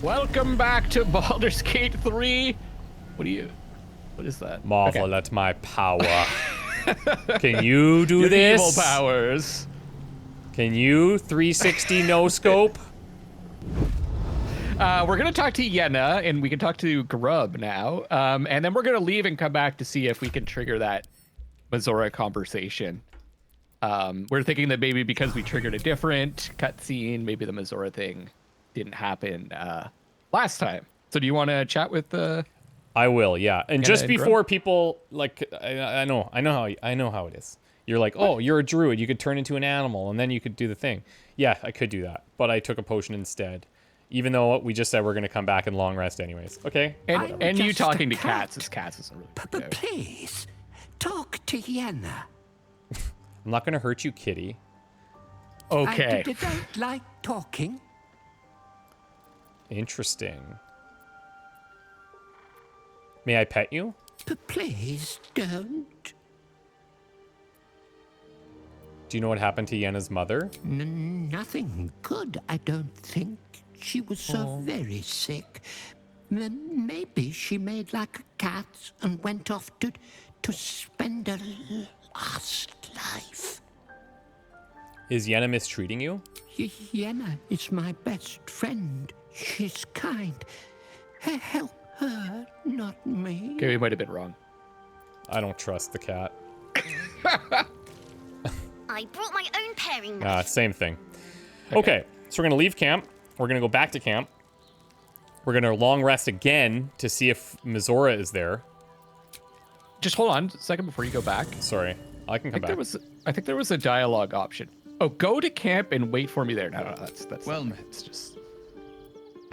Welcome back to Baldur's Gate 3. What is that? Marvel at my power. Can you do Your this? evil powers. Can you 360 no scope? We're gonna talk to Yenna, and we can talk to Grub now. And then we're gonna leave and come back to see if we can trigger that Mizora conversation. We're thinking that maybe because we triggered a different cutscene, maybe the Mizora thing didn't happen last time. So do you want to chat with I will, yeah. And Yenna just and before Grub? people like, I know how it is. You're like, oh, you're a druid. You could turn into an animal, and then you could do the thing. Yeah, I could do that, but I took a potion instead. Even though we just said we're gonna come back and long rest anyways. Okay. And you talking to cats, as cats isn't really. But please, talk to Yenna. I'm not gonna hurt you, kitty. Okay. I don't like talking. Interesting. May I pet you? But please don't. Do you know what happened to Yenna's mother? Nothing good, I don't think. She was so very sick. Maybe she made like a cat and went off to spend her last life. Is Yenna mistreating you? Yenna is my best friend. She's kind. Help her, not me. Okay, we might have been wrong. I don't trust the cat. I brought my own pairing knife. Same thing. Okay, so we're gonna leave camp. We're gonna go back to camp. We're gonna long rest again to see if Mizora is there. Just hold on a second before you go back. Sorry, I can come back. I think there was a dialogue option. Oh, go to camp and wait for me there. No, that's Well met.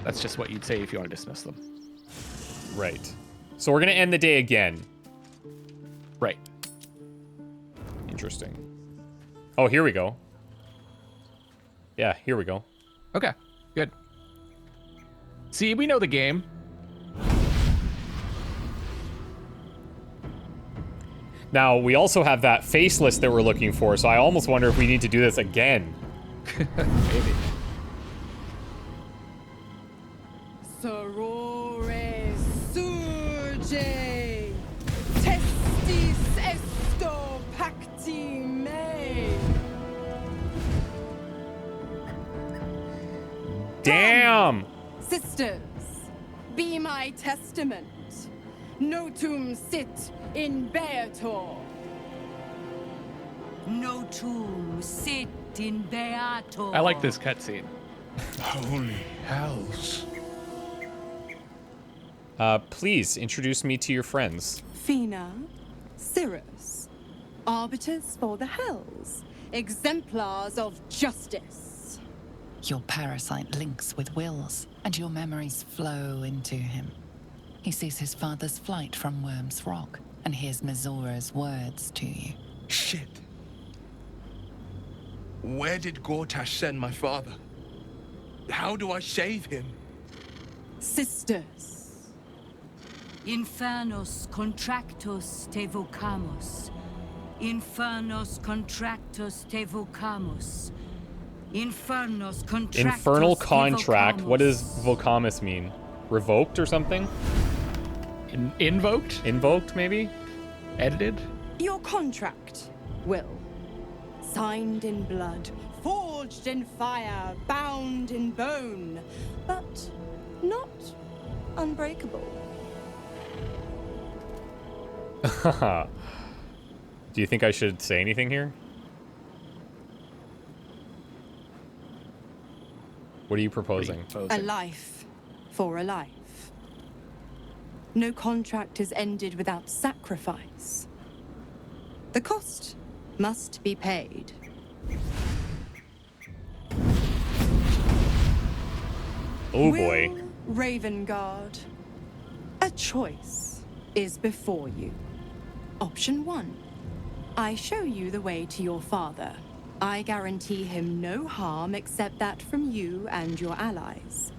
That's just what you'd say if you want to dismiss them. Right. So we're gonna end the day again. Right. Interesting. Oh, here we go. Yeah, here we go. Okay, good. See, we know the game. Now, we also have that faceless that we're looking for, so I almost wonder if we need to do this again. Maybe. Sorore surge, testis esto pacti me. Damn! Sisters, be my testament. Notum sit in Beator. Notum sit in Beator. I like this cutscene. Holy hells. Please introduce me to your friends. Fina, Cirrus, arbiters for the hells, exemplars of justice. Your parasite links with Wyll's, and your memories flow into him. He sees his father's flight from Worm's Rock, and hears Mizora's words to you. Shit. Where did Gortash send my father? How do I save him? Sisters, Infernos contractus te vocamus. Infernos contractus te vocamus. Infernos contractus Infernal te contract. vocamus. What does vocamus mean? Revoked or something? Invoked? Invoked, maybe? Edited? your contract, Wyll. Signed in blood, forged in fire, bound in bone, but not unbreakable. Do you think I should say anything here? What are you proposing? A life for a life. No contract is ended without sacrifice. The cost must be paid. Oh boy. Wyll Ravengard, a choice is before you. Option 1. I show you the way to your father. I guarantee him no harm except that from you and your allies.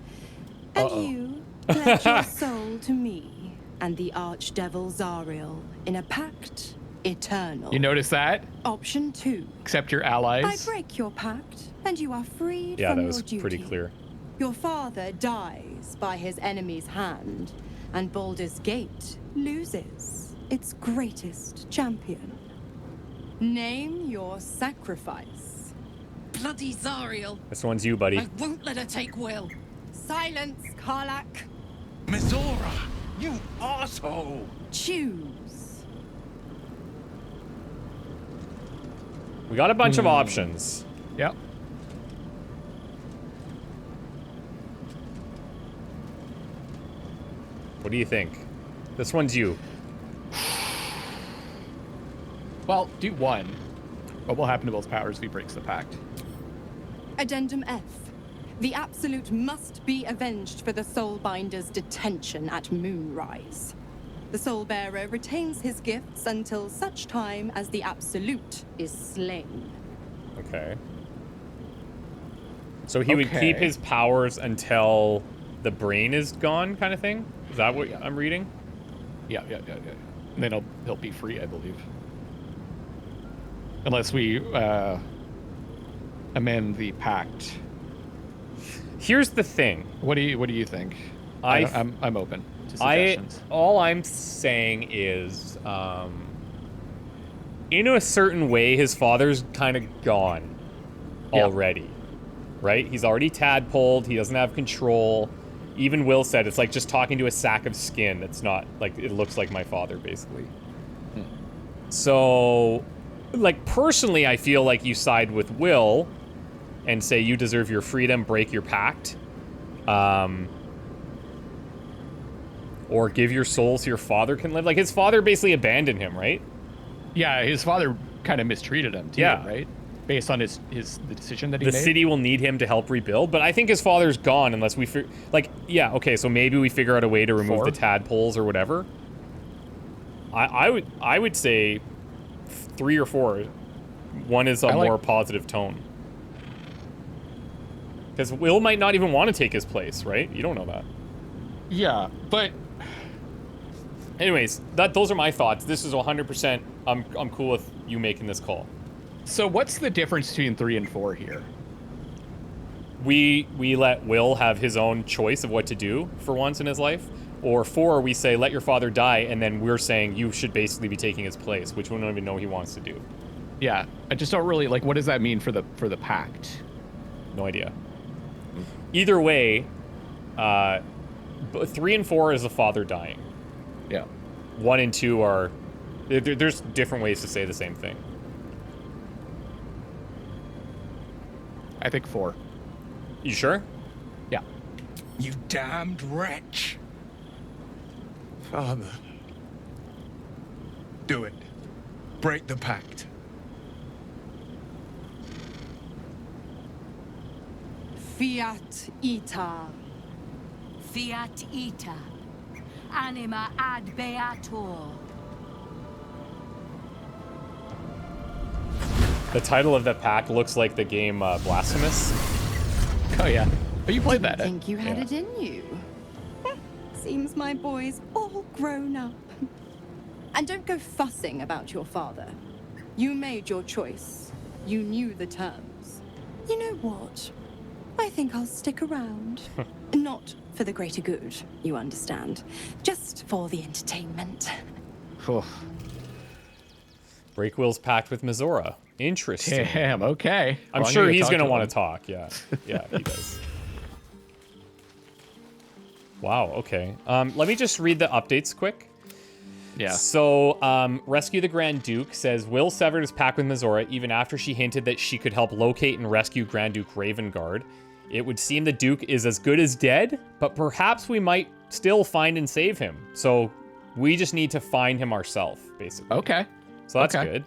And you pledge your soul to me and the archdevil Zariel in a pact eternal. You notice that? Option 2. Except your I allies. break your pact, and you are freed Yeah, from that your was duty. pretty clear. Your father dies by his enemy's hand, and Baldur's Gate loses its greatest champion. Name your sacrifice. Bloody Zariel. This one's you, buddy. I won't let her take Wyll. Silence, Karlach. Mizora, you asshole! Choose. We got a bunch of options. Yep. What do you think? This one's you. Well, do one. What will happen to Will's powers if he breaks the pact? Addendum F. The Absolute must be avenged for the Soulbinder's detention at Moonrise. The Soulbearer retains his gifts until such time as the Absolute is slain. Okay. So he would keep his powers until the brain is gone, kind of thing? Is that what I'm reading? Yeah. And then he'll be free, I believe. Unless we amend the pact. Here's the thing. What do you think? I'm open to suggestions. All I'm saying is, in a certain way, his father's kind of gone already, right? He's already tadpoled. He doesn't have control. Even Wyll said it's like just talking to a sack of skin. It's not like it looks like my father, basically. So, like, personally, I feel like you side with Wyll and say you deserve your freedom, break your pact, or give your soul so your father can live. Like, his father basically abandoned him, right? Yeah, his father kind of mistreated him too, right? Based on the decision that he made. The city will need him to help rebuild, but I think his father's gone unless we okay, so maybe we figure out a way to remove the tadpoles or whatever. I would say 3 or 4. One is a more positive tone. Because Wyll might not even want to take his place, right? You don't know that. Yeah, but anyways, those are my thoughts. This is 100%. I'm cool with you making this call. So what's the difference between 3 and 4 here? We let Wyll have his own choice of what to do for once in his life, or 4 we say let your father die, and then we're saying you should basically be taking his place, which we don't even know he wants to do. Yeah, I just don't really what does that mean for the pact? No idea. Either way, 3 and 4 is the father dying. Yeah. 1 and 2 are there's different ways to say the same thing. I think 4. You sure? Yeah. You damned wretch. Father. Do it. Break the pact. Fiat ita. Fiat ita. Anima ad beator. The title of the pack looks like the game Blasphemous. Oh yeah. Oh, you played that. I think you had it in you. Seems my boy's all grown up. And don't go fussing about your father. You made your choice. You knew the terms. You know what? I think I'll stick around. Not for the greater good, you understand. Just for the entertainment. Break Wyll's pact with Mizora. Interesting. Damn, okay. I'm sure he's going to want to talk. Yeah. Yeah, he does. Wow, okay. Let me just read the updates quick. Yeah. So, Rescue the Grand Duke says, Wyll severed his pact with Mizora even after she hinted that she could help locate and rescue Grand Duke Ravengard. It would seem the Duke is as good as dead, but perhaps we might still find and save him. So, we just need to find him ourselves, basically. Okay. So that's good.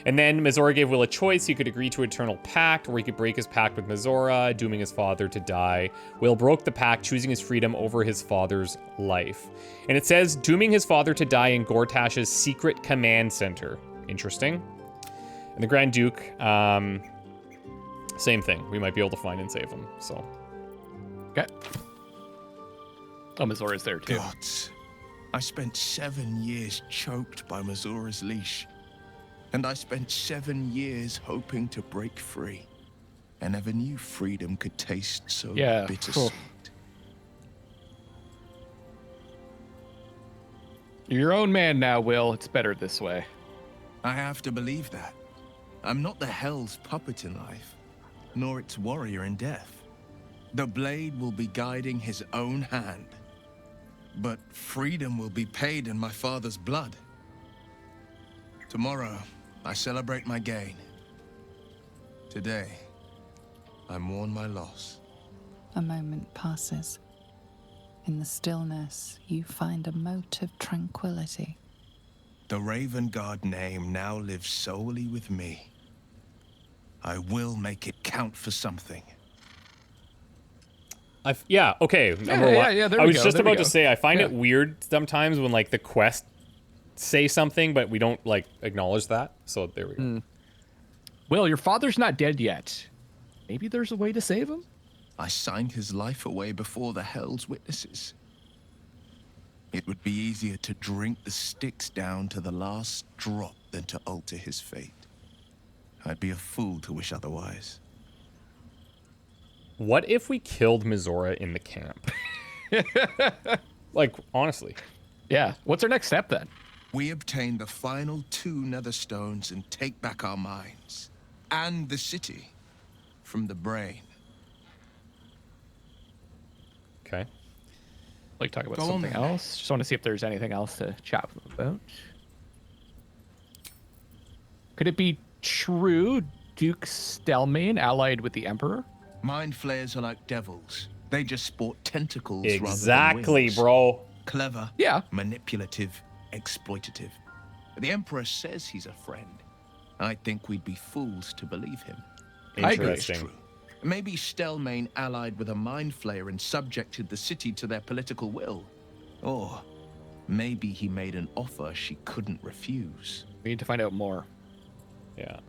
And then Mizora gave Wyll a choice. He could agree to Eternal Pact, or he could break his pact with Mizora, dooming his father to die. Wyll broke the pact, choosing his freedom over his father's life. And it says, dooming his father to die in Gortash's secret command center. Interesting. And the Grand Duke, same thing. We might be able to find and save him, so. Okay. Oh, Mizora's there too. Gods. I spent 7 years choked by Mizora's leash. And I spent 7 years hoping to break free. I never knew freedom could taste so Yeah, bittersweet. You're your own man now, Wyll. It's better this way. I have to believe that. I'm not the Hell's puppet in life, nor its warrior in death. The blade will be guiding his own hand. But freedom will be paid in my father's blood. Tomorrow, I celebrate my gain. Today, I mourn my loss. A moment passes. In the stillness, you find a mote of tranquility. The Raven Guard name now lives solely with me. I will make it count for something. Yeah, okay. Number one. there I we was go, just there we about to go. say, I find Yeah. it weird sometimes when, like, the quest say something, but we don't, like, acknowledge that. So there we go. Wyll, your father's not dead yet. Maybe there's a way to save him? I signed his life away before the Hell's witnesses. It would be easier to drink the sticks down to the last drop than to alter his fate. I'd be a fool to wish otherwise. What if we killed Mizora in the camp? Like, honestly. Yeah. What's our next step then? We obtain the final 2 nether stones and take back our minds. And the city. From the brain. Okay. Like talk about Go on something then. else. Just want to see if there's anything else to chat with them about. Could it be true Duke Stelmane allied with the Emperor? Mind Flayers are like devils. They just sport tentacles rather than Exactly, wings. bro. Clever. Yeah. Manipulative. Exploitative. The Emperor says he's a friend. I think we'd be fools to believe him. I agree. It's Interesting. true. Maybe Stelmane allied with a Mind Flayer and subjected the city to their political will. Or maybe he made an offer she couldn't refuse. We need to find out more. Yeah.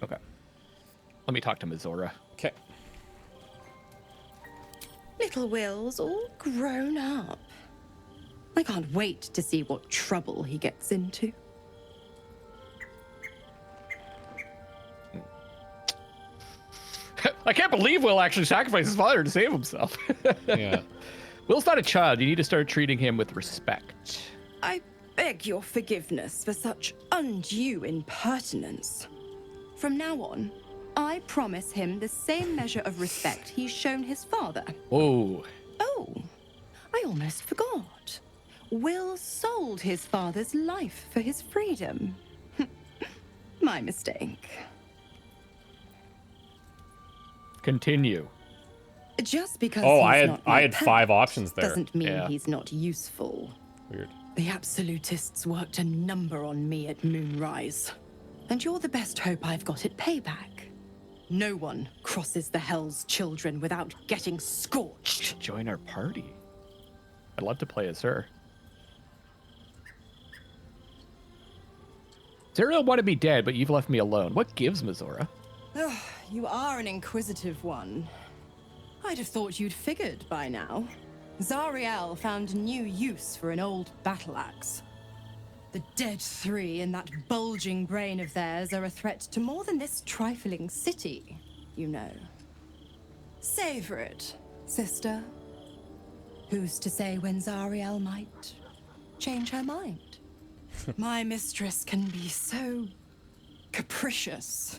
Okay. Let me talk to Mizora. Okay. Little Will's all grown up. I can't wait to see what trouble he gets into. I can't believe Wyll actually sacrificed his father to save himself. Yeah. Wyll's not a child. You need to start treating him with respect. I beg your forgiveness for such undue impertinence. From now on, I promise him the same measure of respect he's shown his father. Whoa. Oh, I almost forgot. Wyll sold his father's life for his freedom. My mistake. Continue. Just because Oh, he's I not my had pet 5 options there. doesn't mean Yeah. he's not useful. Weird. The Absolutists worked a number on me at Moonrise. And you're the best hope I've got at payback. No one crosses the Hell's Children without getting scorched. Join our party. I'd love to play as her. Zariel wanted me dead, but you've left me alone. What gives, Mizora? You are an inquisitive one. I'd have thought you'd figured by now. Zariel found new use for an old battle axe. The dead 3 in that bulging brain of theirs are a threat to more than this trifling city, you know. Savor it, sister. Who's to say when Zariel might change her mind? My mistress can be so capricious.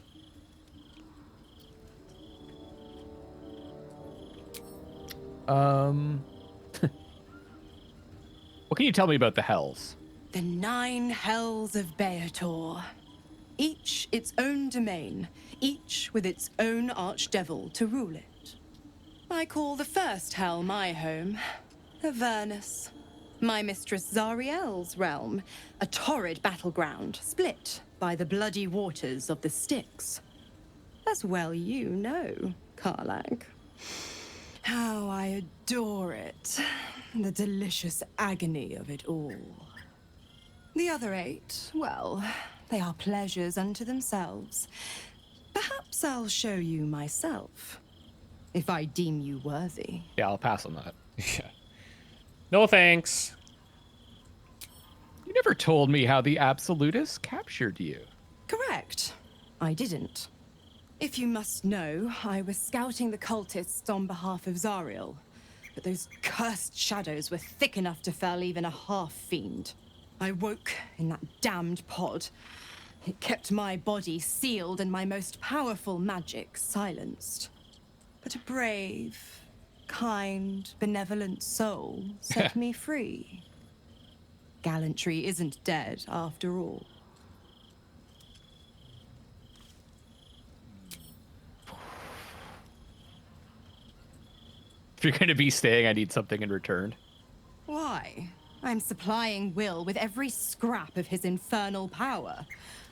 What can you tell me about the Hells? The 9 hells of Beator. Each its own domain, each with its own archdevil to rule it. I call the first hell my home, Avernus. My mistress Zariel's realm, a torrid battleground split by the bloody waters of the Styx. As well you know, Karlach. How I adore it. The delicious agony of it all. The other 8, well, they are pleasures unto themselves. Perhaps I'll show you myself, if I deem you worthy. Yeah, I'll pass on that. Yeah. No thanks. You never told me how the Absolutists captured you. Correct. I didn't. If you must know, I was scouting the cultists on behalf of Zariel. But those cursed shadows were thick enough to fell even a half-fiend. I woke in that damned pod. It kept my body sealed and my most powerful magic silenced. But a brave, kind, benevolent soul set me free. Gallantry isn't dead after all. If you're going to be staying, I need something in return. Why? I'm supplying Wyll with every scrap of his infernal power.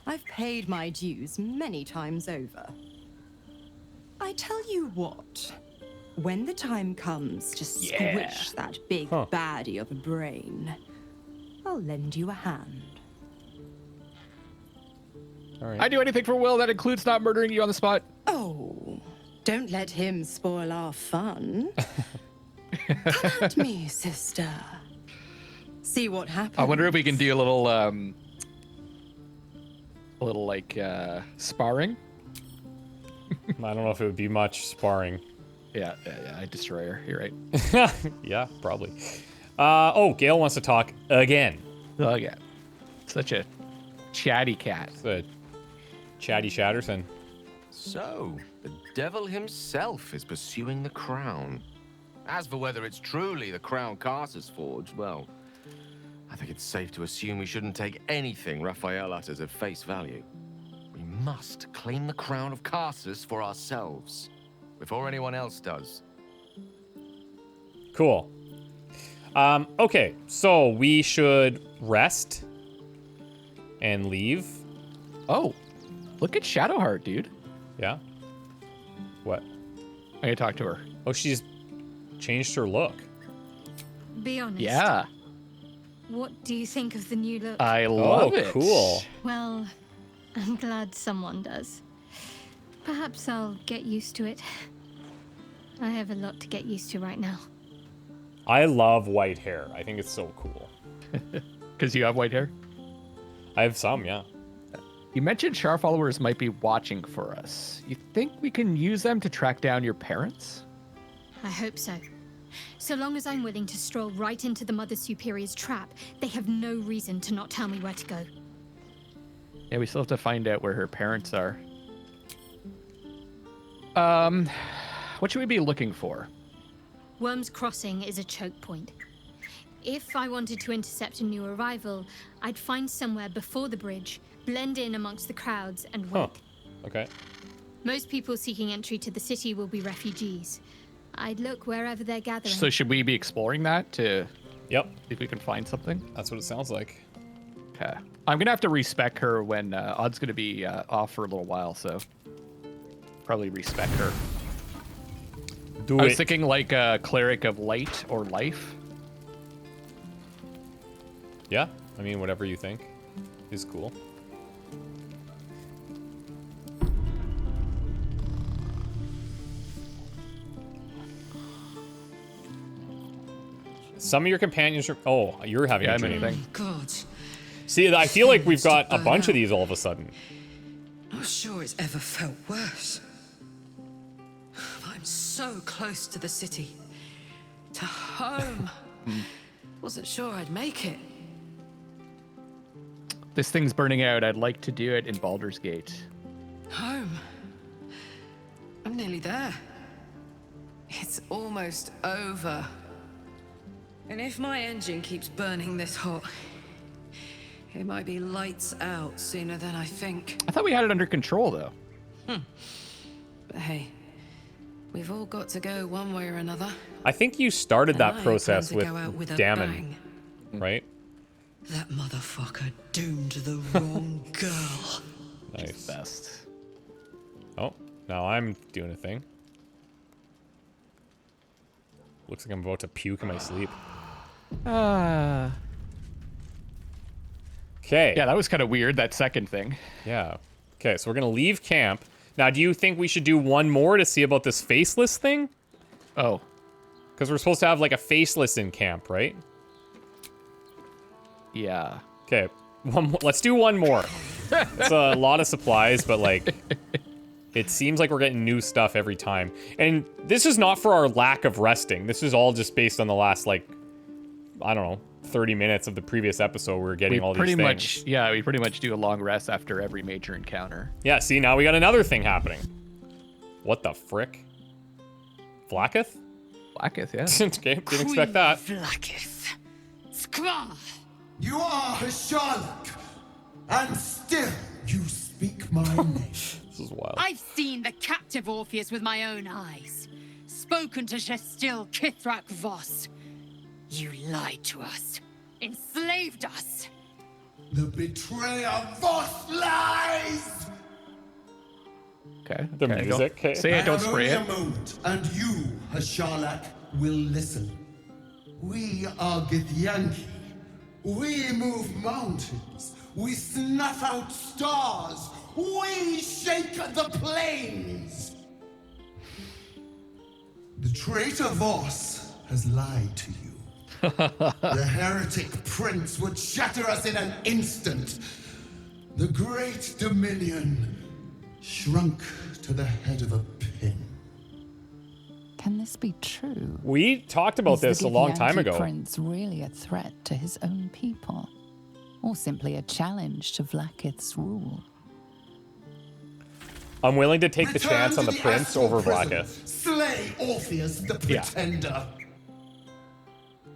I've paid my dues many times over. I tell you what, when the time comes to squish that big baddie of a brain, I'll lend you a hand. All right. I'd do anything for Wyll. That includes not murdering you on the spot. Oh, don't let him spoil our fun. Come at me, sister. See what happens. I wonder if we can do a little like sparring. I don't know if it would be much sparring. Yeah, I destroy her. You're right. Yeah, probably. Oh, Gale wants to talk again. Oh yeah, such a chatty cat. It's a chatty Shatterson. So, the devil himself is pursuing the crown. As for whether it's truly the crown Carter's forged, well, I think it's safe to assume we shouldn't take anything Raphael utters at face value. We must claim the crown of Carsus for ourselves, before anyone else does. Cool. Okay, so we should rest and leave. Oh, look at Shadowheart, dude. Yeah? What? I gotta talk to her. Oh, she's changed her look. Be honest. Yeah. What do you think of the new look? I love it. Cool. Well, I'm glad someone does. Perhaps I'll get used to it. I have a lot to get used to right now. I love white hair. I think it's so cool. Because you have white hair? I have some, yeah. You mentioned Char followers might be watching for us. You think we can use them to track down your parents? I hope so. So long as I'm willing to stroll right into the Mother Superior's trap, they have no reason to not tell me where to go. Yeah, we still have to find out where her parents are. What should we be looking for? Worm's Crossing is a choke point. If I wanted to intercept a new arrival, I'd find somewhere before the bridge, blend in amongst the crowds, and wait. Okay. Most people seeking entry to the city will be refugees. I'd look wherever they're gathering. So should we be exploring that to Yep. see if we can find something? That's what it sounds like. Okay. I'm going to have to respec her when Odd's going to be off for a little while, so probably respec her. I was thinking like a cleric of light or life. Yeah, I mean, whatever you think is cool. Some of your companions are... Oh, you're having a dream. God. See, I feel like we've got a bunch of these all of a sudden. Not sure it's ever felt worse. I'm so close to the city. To home. Wasn't sure I'd make it. This thing's burning out. I'd like to do it in Baldur's Gate. Home. I'm nearly there. It's almost over. And if my engine keeps burning this hot, it might be lights out sooner than I think. I thought we had it under control, though. But hey, we've all got to go one way or another. I think you started And that I process plan to go out with with a Damon, bang. right? That motherfucker doomed the wrong girl. Nice. Best. Oh, now I'm doing a thing. Looks like I'm about to puke in my sleep. Okay. Yeah, that was kind of weird, that second thing. Yeah. Okay, so we're going to leave camp. Now, do you think we should do one more to see about this faceless thing? Oh. Because we're supposed to have, like, a faceless in camp, right? Yeah. Okay. Let's do one more. It's a lot of supplies, but like, it seems like we're getting new stuff every time. And this is not for our lack of resting. This is all just based on the last, like, I don't know, 30 minutes of the previous episode. We were getting all these things. We pretty much do a long rest after every major encounter. Yeah, see, now we got another thing happening. What the frick? Vlaakith? Vlaakith, yeah. Okay, didn't expect that. Vlaakith. Skra! You are a Sherlock, and still you speak my name. This is wild. I've seen the captive Orpheus with my own eyes. Spoken to Gestil Kithrak Voss. You lied to us. Enslaved us. The betrayer Voss lies! Okay. The music. Okay. Say it, don't spray it. I have only a moment, and you, Hasharlak, will listen. We are Githyanki. We move mountains. We snuff out stars. We shake the plains. The traitor Voss has lied to you. The heretic prince would shatter us in an instant. The great dominion shrunk to the head of a pin. Can this be true? We talked about this a long time ago. Is the Prince really a threat to his own people? Or simply a challenge to Vlaakith's rule? I'm willing to take the chance on the prince over prison. Vlaakith. Slay Orpheus the pretender.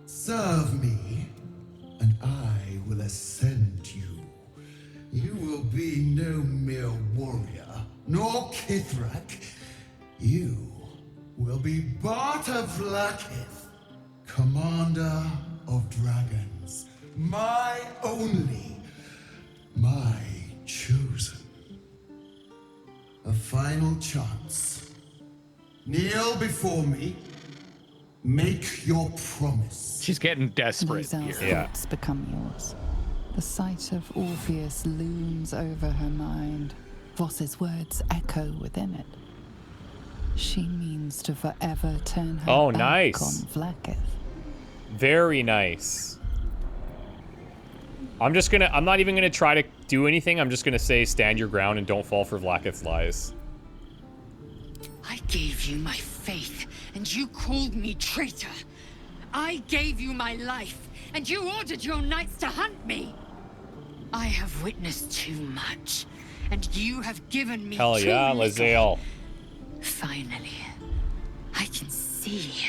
Serve me, and I will ascend you. You will be no mere warrior, nor Kithrak. You will be Barta Vlaakith, commander of dragons. My only, my chosen. A final chance. Kneel before me. Make your promise. She's getting desperate Lae'zel's here. thoughts become yours. The sight of Orpheus looms over her mind. Voss's words echo within it. She means to forever turn her back nice. on Vlaakith. Very nice. I'm not even gonna try to do anything. I'm just gonna say stand your ground and don't fall for Vlaakith's lies. I gave you my faith, and you called me traitor. I gave you my life, and you ordered your knights to hunt me. I have witnessed too much, and you have given me Hell too yeah, little. Lae'zel. Finally, I can see.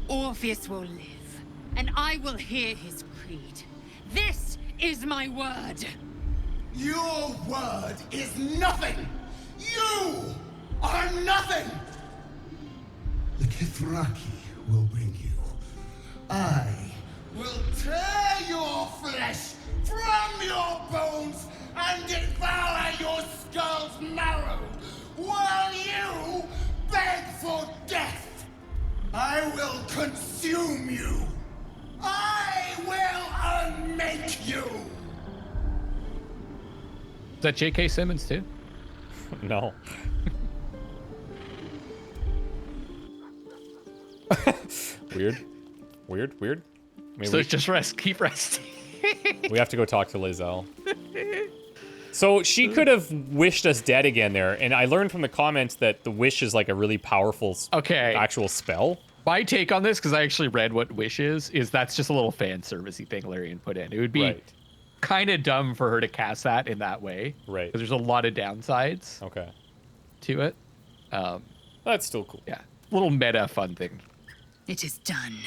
Orpheus will live, and I will hear his creed. This is my word. Your word is nothing. You are nothing. The Kithraki will bring you. I will tear your flesh from your bones and devour your skull's marrow while you beg for death. I will consume you. I will unmake you. Is that J.K. Simmons too? No. Weird. Maybe So just keep resting. we have to go talk to Lae'zel. So she could have wished us dead again there, and I learned from the comments that the wish is like a really powerful actual spell. My take on this, because I actually read what wish is that's just a little fan servicey thing Larian put in. It would be kind of dumb for her to cast that in that way. Right. Because there's a lot of downsides to it. That's still cool. Yeah. Little meta fun thing. It is done.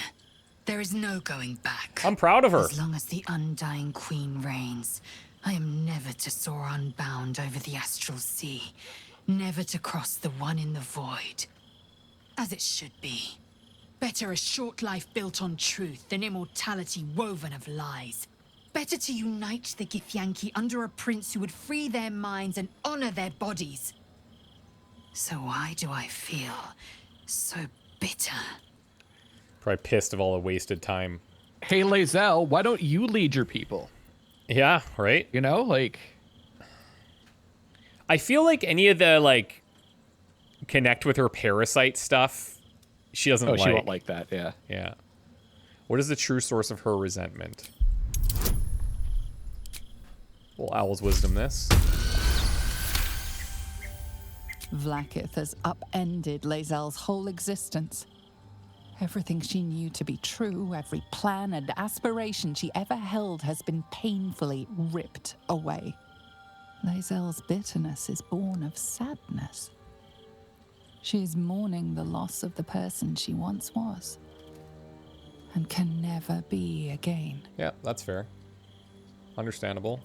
There is no going back. I'm proud of her. As long as the Undying Queen reigns, I am never to soar unbound over the astral sea, never to cross the one in the void. As it should be. Better a short life built on truth than immortality woven of lies. Better to unite the Githyanki under a prince who would free their minds and honor their bodies. So why do I feel so bitter? Probably pissed of all the wasted time. Hey, Lae'zel, why don't you lead your people? Yeah, right? You know, like... I feel like any of the, like, connect with her parasite stuff, she doesn't like. Oh, she won't like that, yeah. Yeah. What is the true source of her resentment? Well, Owl's wisdom this. Vlaakith has upended Lae'zel's whole existence. Everything she knew to be true, every plan and aspiration she ever held has been painfully ripped away. Lae'zel's bitterness is born of sadness. She is mourning the loss of the person she once was, and can never be again. Yeah, that's fair. Understandable.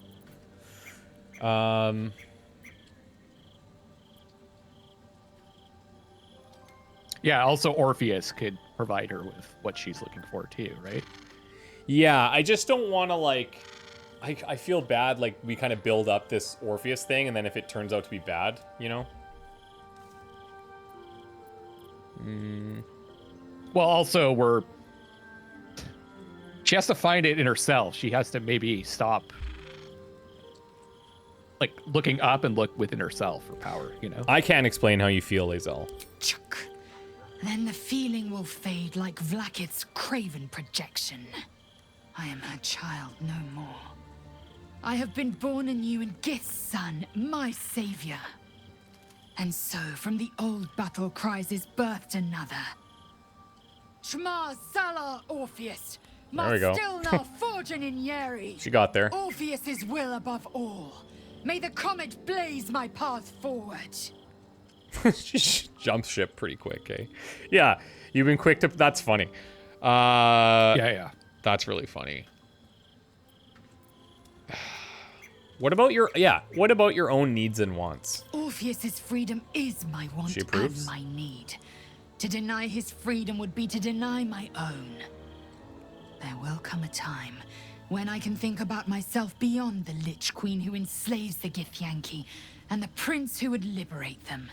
Yeah, also Orpheus could provide her with what she's looking for too, right? Yeah, I just don't want to, like... I feel bad, like, we kind of build up this Orpheus thing, and then if it turns out to be bad, you know? Well, also, she has to find it in herself. She has to maybe stop, like, looking up and look within herself for power, you know? I can't explain how you feel, Lae'zel. Then the feeling will fade like Vlaakith's craven projection. I am her child no more. I have been born anew in Gith's son, my savior. And so, from the old battle cries is birthed another. Shema Salar Orpheus, There we go. still now forging in Yeri. She got there. Orpheus's will above all. May the comet blaze my path forward. She jumps ship pretty quick, eh? Yeah, you've been quick to... That's funny. Yeah. That's really funny. What about your... Yeah, what about your own needs and wants? Orpheus's freedom is my want She and approves? my need. To deny his freedom would be to deny my own. There will come a time when I can think about myself beyond the Lich Queen who enslaves the Githyanki and the prince who would liberate them.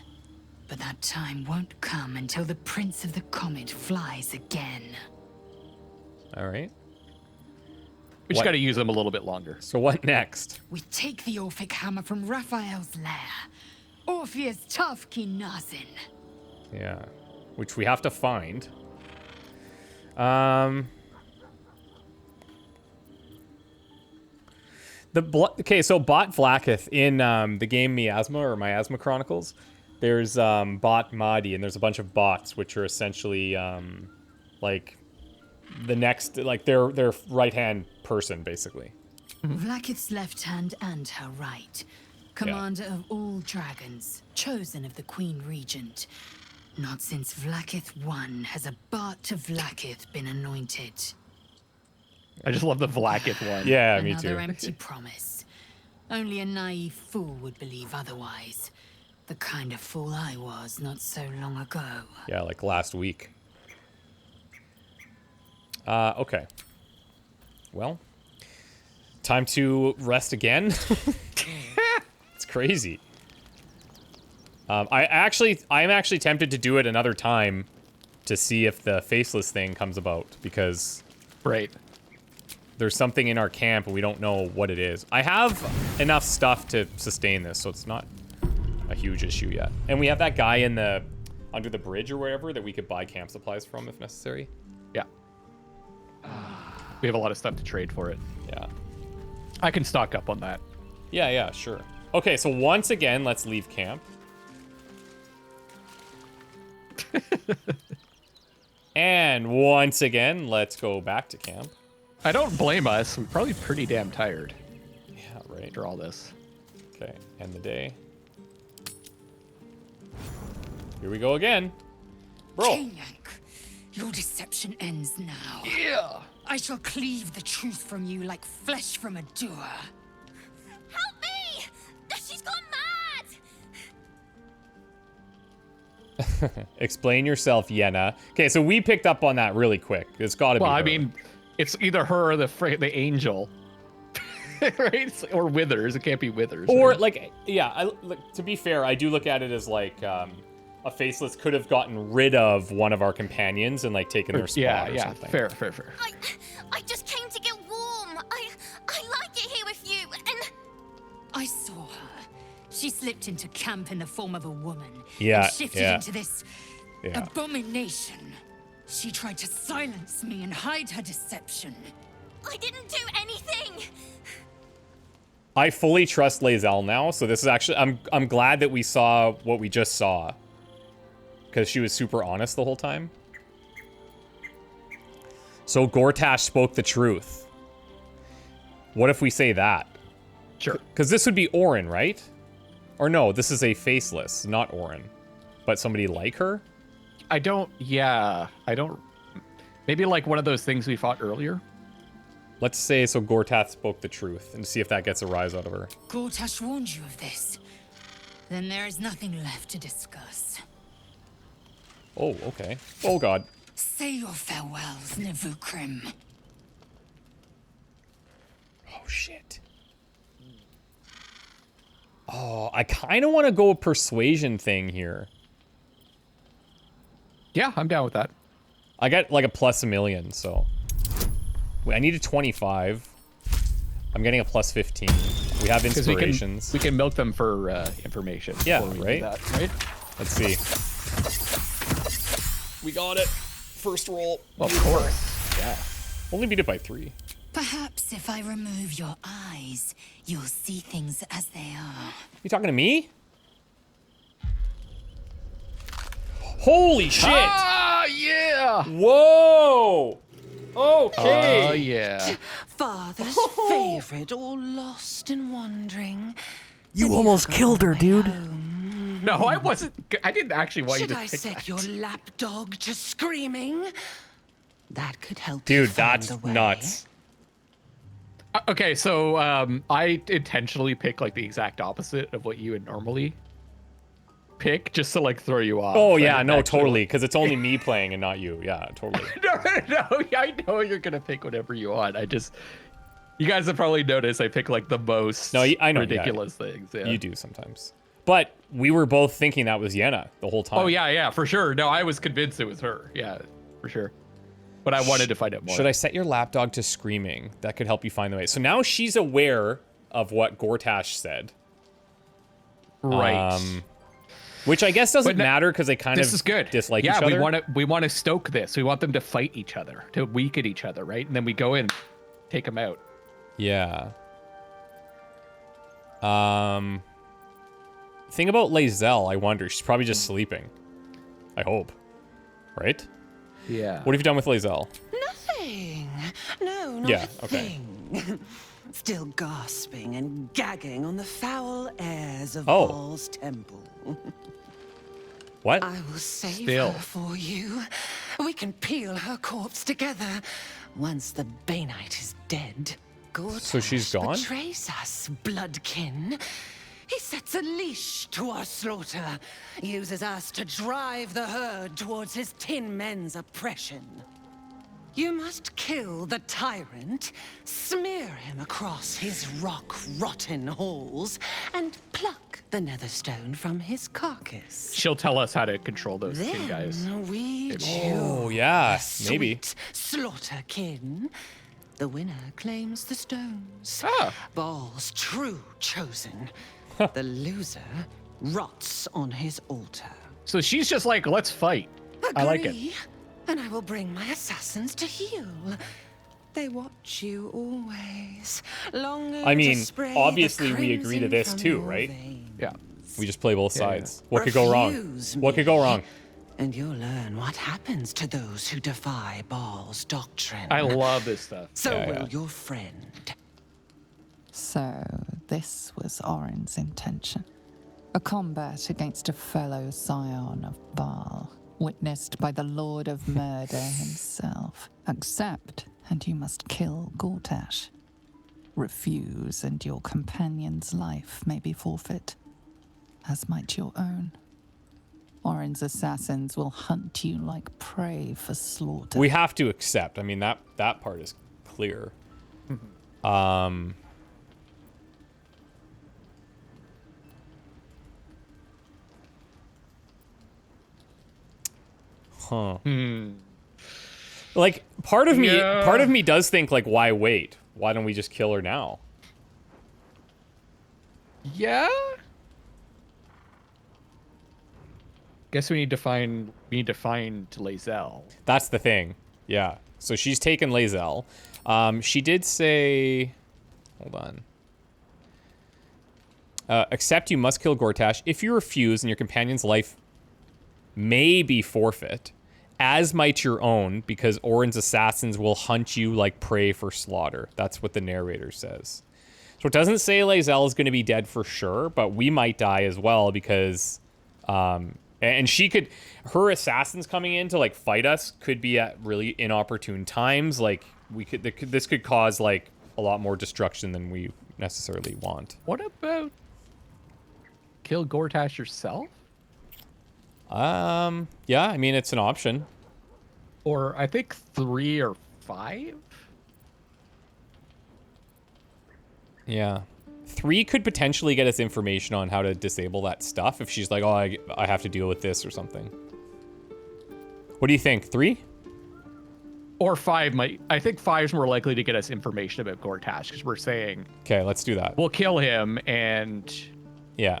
But that time won't come until the Prince of the Comet flies again. All right. We just got to use them a little bit longer. So what next? We take the Orphic hammer from Raphael's lair. Orpheus Tafki Nazin. Yeah, which we have to find. Okay, so bot Vlaakith in the game Miasma or Miasma Chronicles, there's bot Mahdi, and there's a bunch of bots which are essentially like the next, like their right hand person basically. Vlaakith's left hand and her right. Commander of all dragons, chosen of the Queen Regent. Not since Vlaakith I has a Bart to Vlaakith been anointed. I just love the Vlaakith one. Yeah, me too. Another empty promise. Only a naive fool would believe otherwise. The kind of fool I was not so long ago. Yeah, like last week. Okay. Well, time to rest again. It's crazy. I'm actually tempted to do it another time to see if the faceless thing comes about, because there's something in our camp and we don't know what it is. I have enough stuff to sustain this, so it's not a huge issue yet. And we have that guy in the under the bridge or wherever that we could buy camp supplies from if necessary. Yeah. We have a lot of stuff to trade for it. Yeah. I can stock up on that. Yeah, sure. Okay, so once again, let's leave camp. And once again, let's go back to camp. I don't blame us. We're probably pretty damn tired. Yeah, right. After all this. Okay, end the day. Here we go again. Bro. Kinyank, your deception ends now. Yeah. I shall cleave the truth from you like flesh from a doer. Help me! She's gone mad! Explain yourself, Yenna. Okay, so we picked up on that really quick. It's got to be her. I mean, it's either her or the angel. Right? Or Withers. It can't be Withers. Or, right? like, yeah, to be fair, I do look at it as, like, a faceless could have gotten rid of one of our companions and, like, taken their spot or something. Fair. I just came to get warm. I like it here with you, and... I saw her. She slipped into camp in the form of a woman. Yeah, and shifted yeah. into this abomination. She tried to silence me and hide her deception. I didn't do anything! I fully trust Lae'zel now, so this is actually... I'm glad that we saw what we just saw. Because she was super honest the whole time. So Gortash spoke the truth. What if we say that? Sure. Because this would be Orin, right? Or no, this is a faceless, not Orin. But somebody like her? I don't... Maybe like one of those things we fought earlier? Let's say so Gortath spoke the truth and see if that gets a rise out of her. Gortash warned you of this. Then there is nothing left to discuss. Oh, okay. Oh, God. Say your farewells, Nevukrim. Oh, shit. Oh, I kind of want to go a persuasion thing here. Yeah, I'm down with that. I got like a plus 1,000,000, so... Wait, I need a 25. I'm getting a plus 15. We have inspirations. We can milk them for information. Yeah, before we do right? that, right? Let's see. We got it. First roll. Well, of course. Yeah. Only beat it by 3. Perhaps if I remove your eyes, you'll see things as they are. You talking to me? Holy shit! Ah, yeah! Whoa! Okay. Oh, yeah. Father's favorite, all lost and wandering. You almost killed her, dude. No, I wasn't. I didn't actually want Should you to I pick set that. your lapdog to screaming? That could help Dude, you find that's the way. nuts. Okay, so I intentionally pick like the exact opposite of what you would normally pick, just to like throw you off. Oh yeah, I no, actually- totally, because it's only me playing and not you. Yeah, totally. No, I know you're gonna pick whatever you want. You guys have probably noticed I pick like the most I know, ridiculous things. Yeah. You do sometimes. But we were both thinking that was Yenna the whole time. Oh yeah, for sure. No, I was convinced it was her. Yeah, for sure. But I wanted to find out more. Should I set your lapdog to screaming? That could help you find the way. So now she's aware of what Gortash said. Right. Which I guess doesn't matter because they kind of This is good. dislike each other. Yeah, we want to stoke this. We want them to fight each other, to weaken each other, right? And then we go in, take them out. Yeah. Thing about Lae'zel, I wonder. She's probably just sleeping. I hope. Right? Yeah. What have you done with Lae'zel? Nothing. No, not Yeah, a okay. thing. Still gasping and gagging on the foul airs of Oh. Baal's temple. What? I will save Still. her for you. We can peel her corpse together once the Banite is dead. So she's gone? Betrays us, bloodkin. He sets a leash to our slaughter, uses us to drive the herd towards his tin men's oppression. You must kill the tyrant, smear him across his rock-rotten halls, and pluck the netherstone from his carcass. She'll tell us how to control those two Then guys. we Oh, choose yeah, the maybe. sweet slaughterkin. The winner claims the stones. Ah. Baal's true chosen. The loser rots on his altar. So she's just like, let's fight. I like it. Agree, and I will bring my assassins to heal. They watch you always. Longing I mean, to spray obviously the we agree to crimson this from too, your right? veins. Yeah. We just play both Yeah, yeah. sides. What could go wrong? Refuse What could go me, wrong? And you'll learn what happens to those who defy Baal's doctrine. I love this stuff. So Yeah, will yeah. your friend. So, this was Orin's intention. A combat against a fellow scion of Baal, witnessed by the Lord of Murder himself. Accept, and you must kill Gortash. Refuse, and your companion's life may be forfeit, as might your own. Orin's assassins will hunt you like prey for slaughter. We have to accept. I mean, that part is clear. Huh. Like, part of me does think, like, why wait? Why don't we just kill her now? Yeah. Guess we need to find Lae'zel. That's the thing. Yeah. So she's taken Lae'zel. She did say... Hold on. Except you must kill Gortash. If you refuse and your companion's life may be forfeit, as might your own, because Orin's assassins will hunt you like prey for slaughter. That's what the narrator says. So it doesn't say Lae'zel is going to be dead for sure, but we might die as well because, and she could, her assassins coming in to like fight us could be at really inopportune times. Like this could cause like a lot more destruction than we necessarily want. What about kill Gortash yourself? Yeah, I mean, it's an option. Or I think 3 or 5? Yeah. 3 could potentially get us information on how to disable that stuff if she's like, oh, I have to deal with this or something. What do you think? 3? Or 5 might. I think 5 is more likely to get us information about Gortash because we're saying. Okay, let's do that. We'll kill him and. Yeah.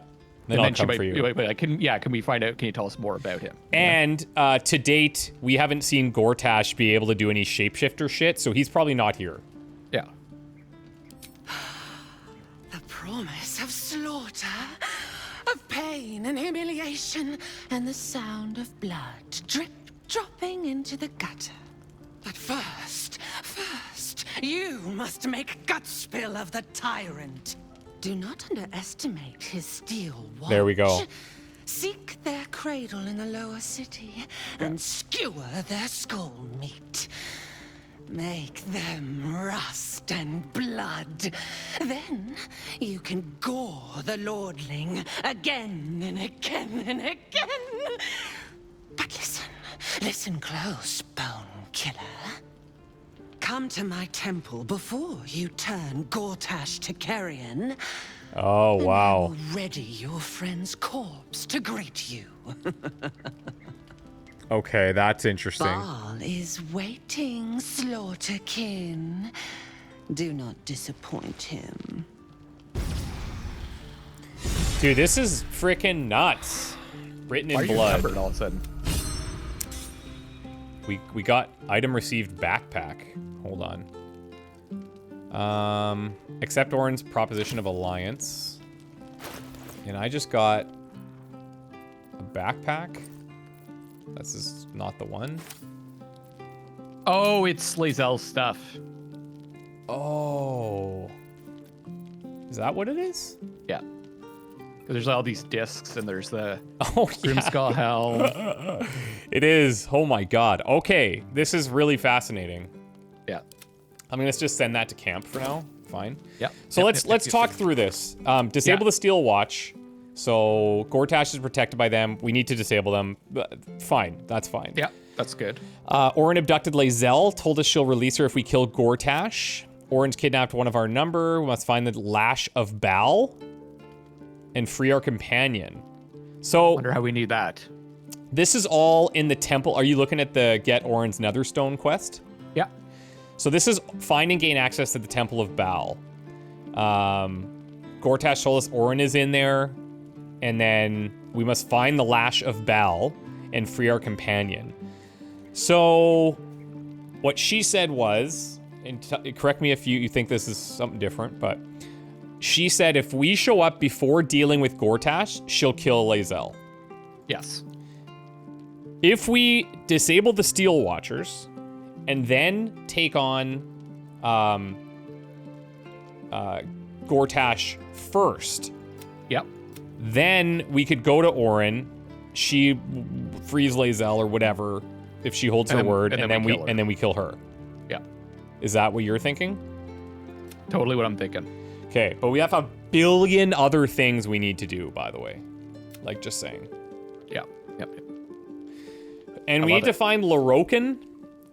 Then I'll come for you. Can we find out? Can you tell us more about him? And to date, we haven't seen Gortash be able to do any shapeshifter shit, so he's probably not here. Yeah. The promise of slaughter, of pain and humiliation, and the sound of blood dropping into the gutter. But first, you must make gut spill of the tyrant. Do not underestimate his steel watch. There we go. Seek their cradle in the lower city and skewer their skull meat. Make them rust and blood. Then you can gore the lordling again and again and again. But listen close, bone killer. Come to my temple before you turn Gortash to carrion. Oh, wow. And I will ready your friend's corpse to greet you. Okay, that's interesting. Baal is waiting, Slaughterkin. Do not disappoint him. Dude, this is freaking nuts. Written in Why are you blood. numbered all of a sudden? We got item received backpack. Hold on. Accept Orin's proposition of alliance. And I just got a backpack. This is not the one. Oh, it's Lae'zel stuff. Oh. Is that what it is? Yeah. There's all these discs and there's the Grimskull Hell. It is. Oh my god. Okay, this is really fascinating. Yeah. I'm gonna just send that to camp for now. Fine. Yeah. So let's talk through this. Disable the steel watch. So Gortash is protected by them. We need to disable them. Fine. That's fine. Yeah, that's good. Orin abducted Lae'zel. Told us she'll release her if we kill Gortash. Orin's kidnapped one of our number. We must find the Lash of Baal and free our companion. So wonder how we need that. This is all in the temple. Are you looking at the Get Orin's Netherstone quest? Yeah. So this is find and gain access to the Temple of Baal. Gortash told us Orin is in there, and then we must find the Lash of Baal and free our companion. So what she said was, and correct me if you think this is something different, but she said if we show up before dealing with Gortash, she'll kill Lae'zel. Yes. If we disable the Steel Watchers and then take on Gortash first, yep, then we could go to Orin. She frees Lae'zel or whatever if she holds her word, and then we kill her. Yeah. Is that what you're thinking? Totally what I'm thinking. Okay, but we have a billion other things we need to do, by the way. Like, just saying. Yeah. Yep. And we need to find Lorokin,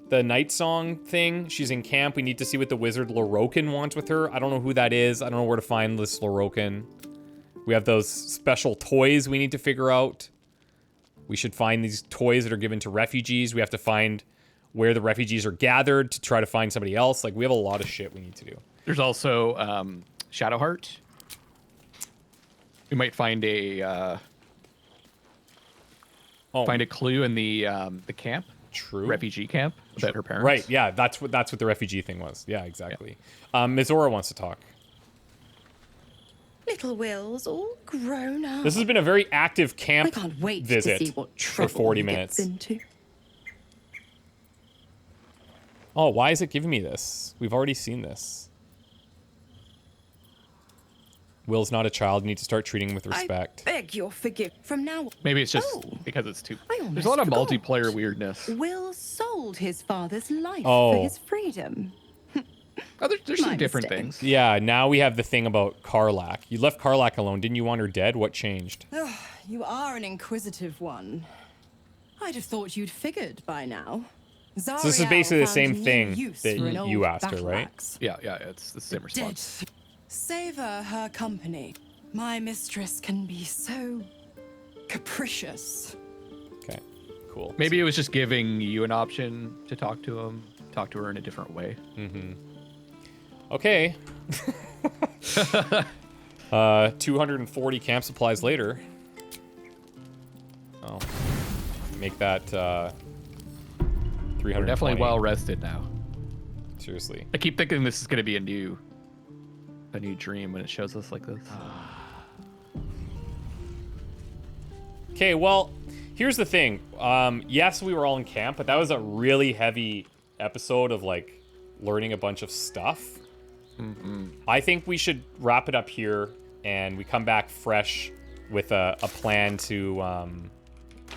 the Night Song thing. She's in camp. We need to see what the wizard Lorokin wants with her. I don't know who that is. I don't know where to find this Lorokin. We have those special toys we need to figure out. We should find these toys that are given to refugees. We have to find where the refugees are gathered to try to find somebody else. Like, we have a lot of shit we need to do. There's also Shadowheart. We might find a find a clue in the camp. True. Refugee camp about her parents. Right. Yeah. That's what the refugee thing was. Yeah. Exactly. Yeah. Mizora wants to talk. Little Will's all grown up. This has been a very active camp I can't wait visit to see what for trouble 40 he minutes. gets into. Oh, why is it giving me this? We've already seen this. Will's not a child. You need to start treating him with respect. I beg your forgiveness. From now on. Maybe it's just because it's too. I almost There's a lot of forgot. multiplayer weirdness. Will sold his father's life Oh. for his freedom. Oh, there's some My different mistake. things. Yeah, now we have the thing about Karlach. You left Karlach alone. Didn't you want her dead? What changed? You are an inquisitive one. I'd have thought you'd figured by now. So this is basically the same thing that you you asked her, right? Yeah, it's the same response. Savor her company. My mistress can be so capricious. Okay, cool. Maybe it was just giving you an option to talk to her in a different way. Mm-hmm. Okay. 240 camp supplies later. Oh. Make that 300. We're definitely well rested now. Seriously. I keep thinking this is going to be a new dream when it shows us like this. Okay, well, here's the thing. Yes, we were all in camp, but that was a really heavy episode of like learning a bunch of stuff. I think we should wrap it up here, and we come back fresh with a plan to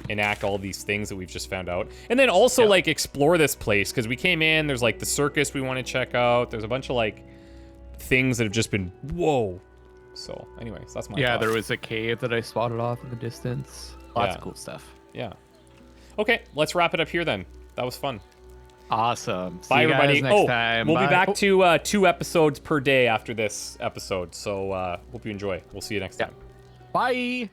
enact all these things that we've just found out, and then also like explore this place, because we came in. There's like the circus we want to check out. There's a bunch of like things that have just been whoa. So, anyways, that's my thought. There was a cave that I spotted off in the distance. Lots of cool stuff. Yeah. Okay, let's wrap it up here then. That was fun. Awesome. Bye, See you everybody. guys next time. We'll Bye. be back to 2 episodes per day after this episode. So hope you enjoy. We'll see you next time. Bye.